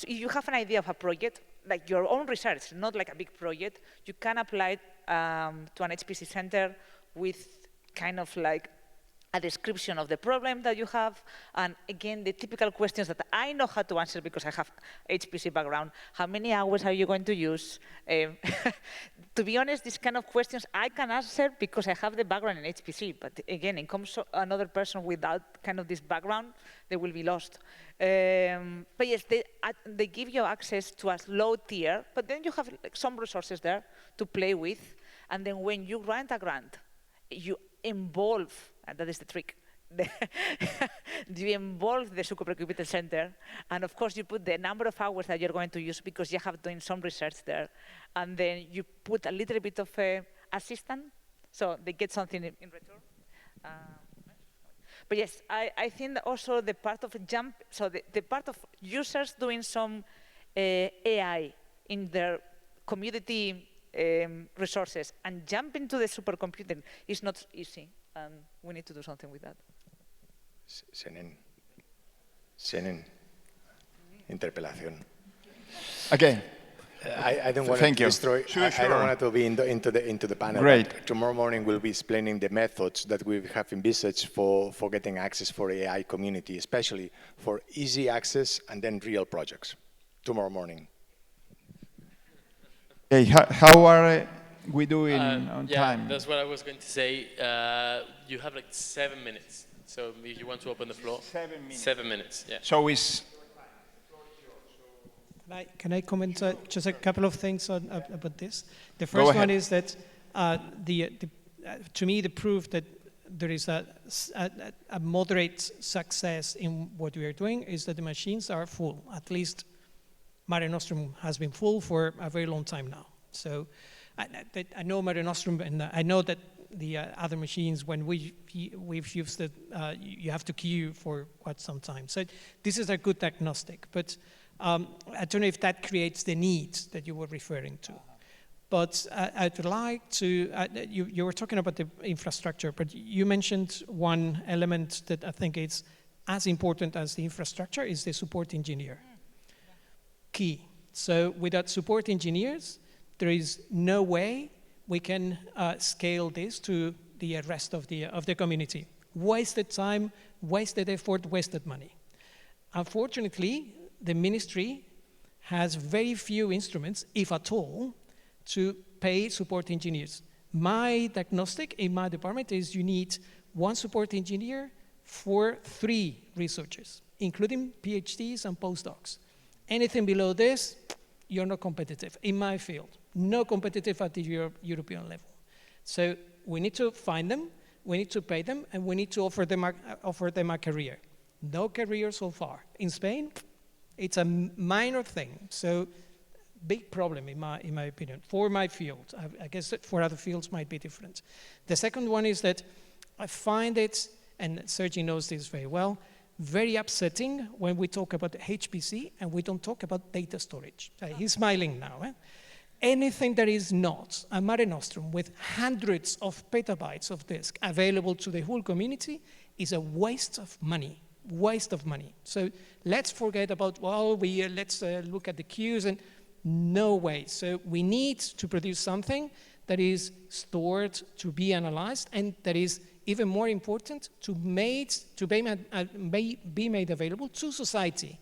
you have an idea of a project, like your own research, not like a big project, you can apply to an HPC center with kind of like a description of the problem that you have, and again, the typical questions that I know how to answer because I have HPC background. How many hours are you going to use? To be honest, these kind of questions I can answer because I have the background in HPC, but again, it comes another person without kind of this background, they will be lost. But yes, they give you access to a low tier, but then you have like some resources there to play with, and then when you grant a grant, you involve, and that is the trick, you involve the supercomputing center, and of course you put the number of hours that you're going to use because you have done some research there, and then you put a little bit of assistance, so they get something in return. But yes, I think that also the part of jump, so the part of users doing some AI in their community resources and jump into the supercomputing is not easy. We need to do something with that. Senen. Interpelación. Okay. I don't want Thank to you. destroy. Sure, I don't sure. want to be into the panel. Great. But tomorrow morning we'll be explaining the methods that we have envisaged for getting access for AI community, especially for easy access and then real projects. Tomorrow morning. Okay, how are we doing on yeah, time? That's what I was going to say. You have like 7 minutes. So if you want to open the floor. 7 minutes. 7 minutes, yeah. So it's... Can I comment just a couple of things about this? The first one is that to me the proof that there is a moderate success in what we are doing is that the machines are full. At least Mare Nostrum has been full for a very long time now. So I know Mare Nostrum, and I know that the other machines, when we've used it, you have to queue for quite some time. So this is a good diagnostic, but I don't know if that creates the needs that you were referring to. But I'd like to, you were talking about the infrastructure, but you mentioned one element that I think is as important as the infrastructure is the support engineer. Key. So without support engineers, there is no way we can scale this to the rest of the community. Wasted time, wasted effort, wasted money. Unfortunately, the ministry has very few instruments, if at all, to pay support engineers. My diagnostic in my department is you need 1 support engineer for 3 researchers, including PhDs and postdocs. Anything below this, you're not competitive in my field. No competitive at the European level. So we need to find them, we need to pay them, and we need to offer them a career. No career so far. In Spain, it's a minor thing. So big problem in my opinion, for my field. I guess that for other fields might be different. The second one is that I find it, and Sergi knows this very well, very upsetting when we talk about HPC and we don't talk about data storage. He's smiling now. Anything that is not a Mare Nostrum with hundreds of petabytes of disk available to the whole community is a waste of money. Waste of money. So let's forget about, well, let's look at the queues, and No way. So we need to produce something that is stored to be analyzed, and that is even more important, to be made available to society.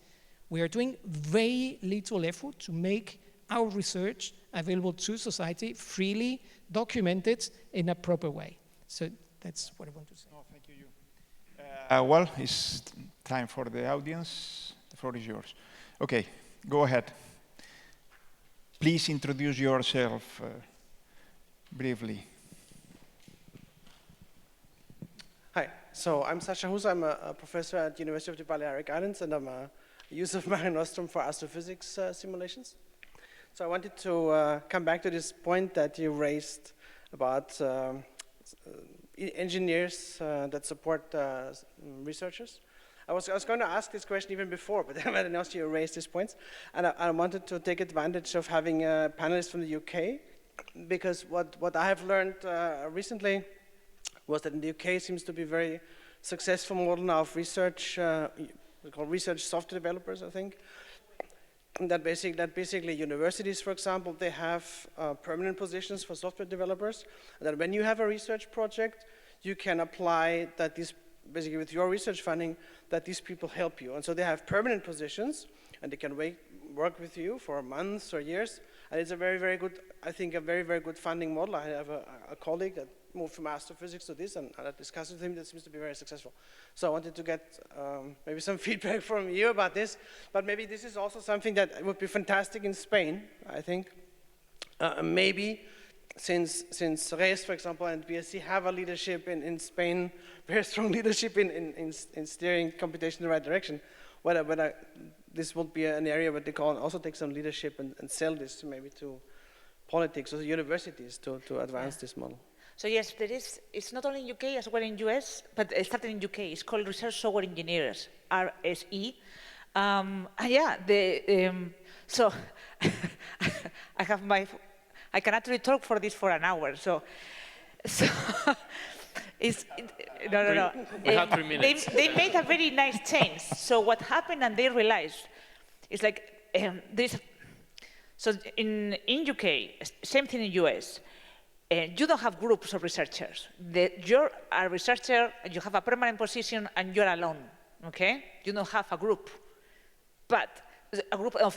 We are doing very little effort to make our research available to society, freely documented in a proper way. So that's what I want to say. No, thank you. Well, it's time for the audience. The floor is yours. Okay, go ahead. Please introduce yourself briefly. Hi, so I'm Sasha Hus. I'm a professor at the University of the Balearic Islands, and I'm a user of Mare Nostrum for astrophysics simulations. So I wanted to come back to this point that you raised about engineers that support researchers. I was going to ask this question even before, but then I announced you raised these points. And I wanted to take advantage of having a panelist from the UK, because what I have learned recently was that in the UK seems to be a very successful model now of research, we call research software developers, I think. That basically universities, for example, they have permanent positions for software developers. And that when you have a research project, you can apply that basically with your research funding, that these people help you. And so they have permanent positions, and they can work with you for months or years. And it's a very, very good, I think, a very, very good funding model. I have a colleague that moved from astrophysics to this, and I discussed with him that seems to be very successful. So I wanted to get maybe some feedback from you about this, but maybe this is also something that would be fantastic in Spain, I think. Maybe since RES, for example, and BSc have a leadership in Spain, very strong leadership in steering computation in the right direction, whether this would be an area where they can also take some leadership and sell this maybe to politics or the universities to advance this model. So yes, there is, it's not only in UK as well in US, but it started in UK. It's called Research Software Engineers, RSE. So I can actually talk for this for an hour. So no. We have 3 minutes. They made a very nice change. So what happened, and they realized, is like so in UK, same thing in US. You don't have groups of researchers. You're a researcher, you have a permanent position, and you're alone, okay? You don't have a group. But a group you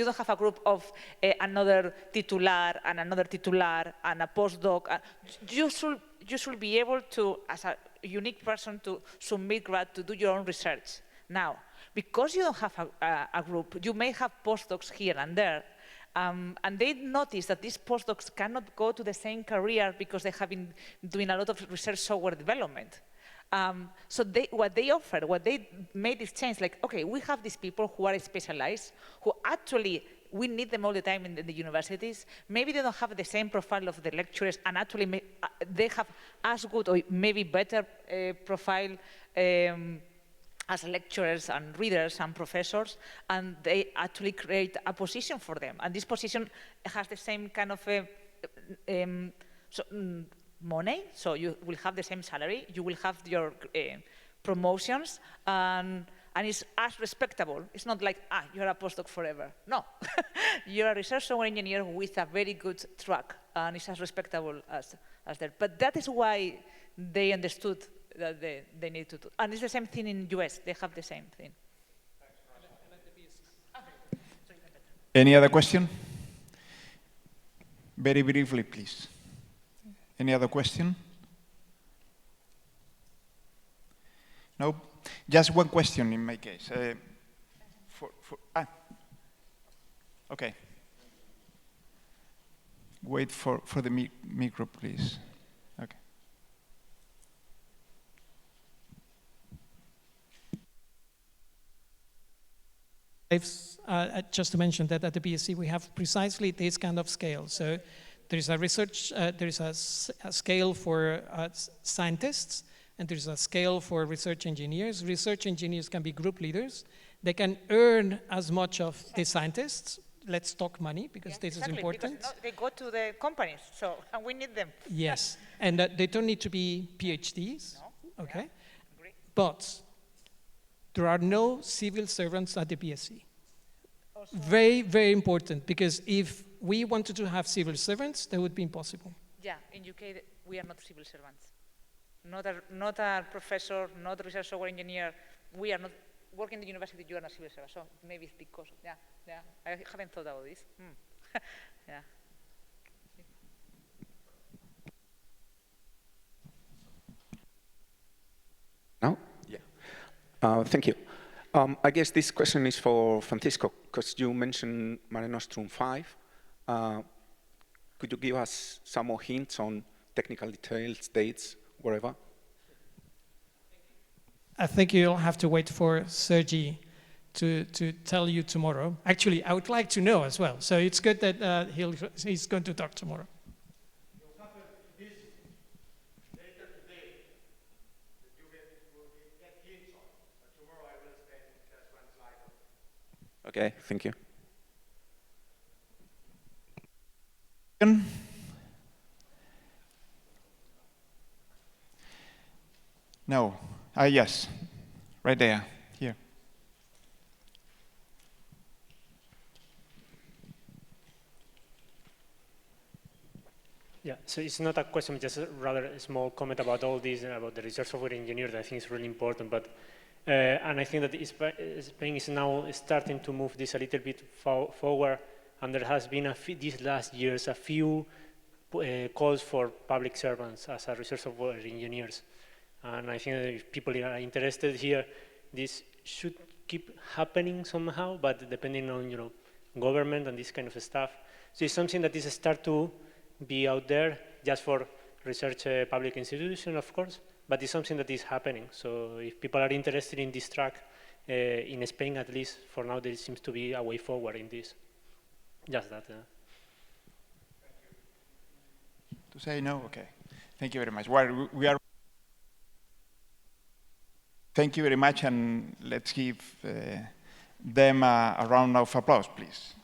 don't have a group of another titular and another titular and a postdoc. You should be able to, as a unique person, to submit grad to do your own research. Now, because you don't have a group, you may have postdocs here and there, and they notice that these postdocs cannot go to the same career because they have been doing a lot of research software development. So what they made this change, like, okay, we have these people who are specialized, who actually, we need them all the time in the universities. Maybe they don't have the same profile of the lecturers, and actually they have as good or maybe better profile as lecturers and readers and professors, and they actually create a position for them. And this position has the same kind of money, so you will have the same salary, you will have your promotions, and it's as respectable. It's not like, you're a postdoc forever. No, you're a research software engineer with a very good track, and it's as respectable as that. But that is why they understood that they need to do. And it's the same thing in US, they have the same thing. Any other question? Very briefly, please. Any other question? No? Just one question in my case. Okay. Wait for the micro, please. Okay. Just to mention that at the BSc we have precisely this kind of scale. So there is a research, there is a scale for scientists, and there's a scale for research engineers. Research engineers can be group leaders. They can earn as much of the scientists. Let's talk money, because this is important. Because they go to the companies, and we need them. Yes, and they don't need to be PhDs, okay? But there are no civil servants at the BSc. Oh, very, very important, because if we wanted to have civil servants, that would be impossible. Yeah, in UK, we are not civil servants. Not a professor, not a research software engineer. We are not working in the university, you are not civil servant. So maybe it's because, yeah. I haven't thought about this. Yeah. No? Yeah. Thank you. I guess this question is for Francisco, because you mentioned Mare Nostrum 5. Could you give us some more hints on technical details, dates, wherever? I think you'll have to wait for Sergi to tell you tomorrow. Actually, I would like to know as well. So it's good that he's going to talk tomorrow. Okay, thank you. No. Yes, right there, here. Yeah, so it's not a question, just rather a small comment about all this and about the research software engineer that I think is really important. But and I think that Spain is now starting to move this a little bit forward, and there has been these last years a few calls for public servants as a research software engineers. And I think that if people are interested here, this should keep happening somehow, but depending on government and this kind of stuff. So it's something that is start to be out there just for research public institution, of course, but it's something that is happening. So if people are interested in this track, in Spain at least, for now there seems to be a way forward in this. Just that. To say no? Okay. Thank you very much. Well, we are. Thank you very much, and let's give them a round of applause, please.